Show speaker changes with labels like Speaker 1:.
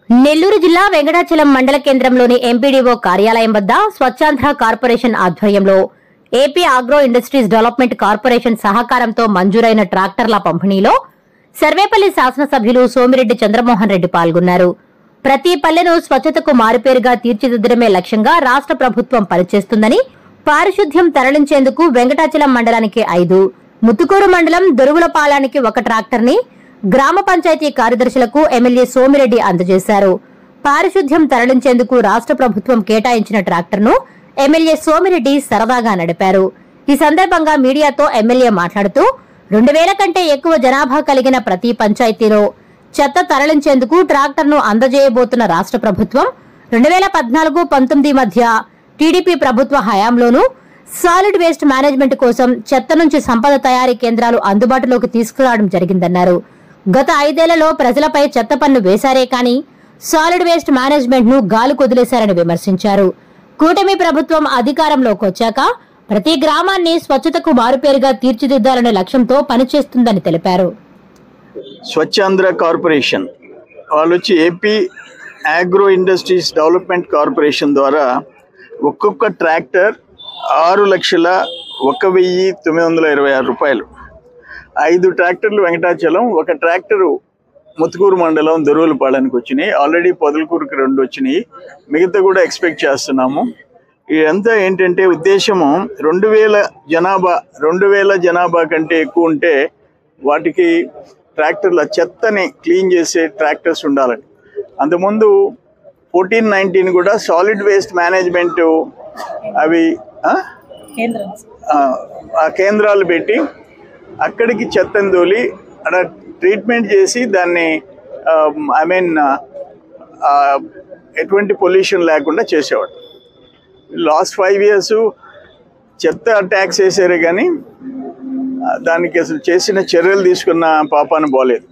Speaker 1: నెల్లూరు జిల్లా వెంకటాచలం మండల కేంద్రంలోని ఎంపీడీఓ కార్యాలయం వద్ద స్వచ్ఛాంధ్ర కార్పొరేషన్ ఆధ్వర్యంలో AP agro industries development corporation సహకారంతో మంజూరైన ట్రాక్టర్ల పంపిణీలో సర్వేపల్లి శాసనసభ్యులు సోమిరెడ్డి చంద్రమోహన్ రెడ్డి పాల్గొన్నారు. ప్రతి పల్లెను స్వచ్ఛతకు మారుపేరుగా తీర్చిదిద్దడమే లక్ష్యంగా రాష్ట్ర ప్రభుత్వం పనిచేస్తుందని, పారిశుద్ధ్యం తరలించేందుకు వెంకటాచలం మండలానికి 5, ముత్తుకూరు మండలం దొరువులపాలానికి 1 ట్రాక్టర్ని గ్రామ పంచాయతీ కార్యదర్శులకు ఎమ్మెల్యే సోమిరెడ్డి అందజేశారు. పారిశుద్ధ్యం తరలించేందుకు రాష్ట్ర ప్రభుత్వం కేటాయించిన ట్రాక్టర్ను ఎమ్మెల్యే సోమిరెడ్డి సరదాగా నడిపారు. ఈ సందర్భంగా మీడియాతో ఎమ్మెల్యే మాట్లాడుతూ 2000 కంటే ఎక్కువ జనాభా కలిగిన ప్రతి పంచాయతీలో చెత్త తరలించేందుకు ట్రాక్టర్ను అందజేయబోతున్న రాష్ట్ర ప్రభుత్వం 2014-19 మధ్య టీడీపీ ప్రభుత్వ హయాంలోనూ సాలిడ్ వేస్ట్ మేనేజ్మెంట్ కోసం చెత్త నుంచి సంపద తయారీ కేంద్రాలు అందుబాటులోకి తీసుకురావడం జరిగిందన్నారు. గత 5 ఏళ్లలో ప్రజలపై చెత్త పన్ను వేశారే కానీ సాలిడ్ వేస్ట్ మేనేజ్మెంట్ ను గాలి కొదిలేశారని విమర్శించారు. కూటమి ప్రభుత్వం అధికారంలోకి వచ్చాక ప్రతి గ్రామాన్ని స్వచ్ఛతకు మారుపేరుగా తీర్చిదిద్దాలనే లక్ష్యంతో పనిచేస్తుందని తెలిపారు.
Speaker 2: స్వచ్ఛాంధ్ర కార్పొరేషన్ వాళ్ళు వచ్చి AP agro industries development corporation ద్వారా ఒక్కొక్క ట్రాక్టర్ 6,01,926 రూపాయలు. 5 ట్రాక్టర్లు వెంకటాచలం, 1 ట్రాక్టరు ముత్తుకూరు మండలం దొరువులపాలెనికి వచ్చినాయి. ఆల్రెడీ పొదలకూరుకి 2 వచ్చినాయి, మిగతా కూడా ఎక్స్పెక్ట్ చేస్తున్నాము. ఇదంతా ఏంటంటే ఉద్దేశము 2000 జనాభా కంటే ఎక్కువ ఉంటే వాటికి ట్రాక్టర్ల చెత్తని క్లీన్ చేసే ట్రాక్టర్స్ ఉండాలని. అంతకుముందు 14-19 కూడా సాలిడ్ వేస్ట్ మేనేజ్మెంట్ అవి ఆ కేంద్రాలు పెట్టి అక్కడికి చెత్తను తోలి అక్కడ ట్రీట్మెంట్ చేసి దాన్ని ఎటువంటి పొల్యూషన్ లేకుండా చేసేవాడు. లాస్ట్ 5 years చెత్త ట్యాక్స్ వేసారే కానీ దానికి అసలు చేసిన చర్యలు తీసుకున్న పాపాన పోలేదు.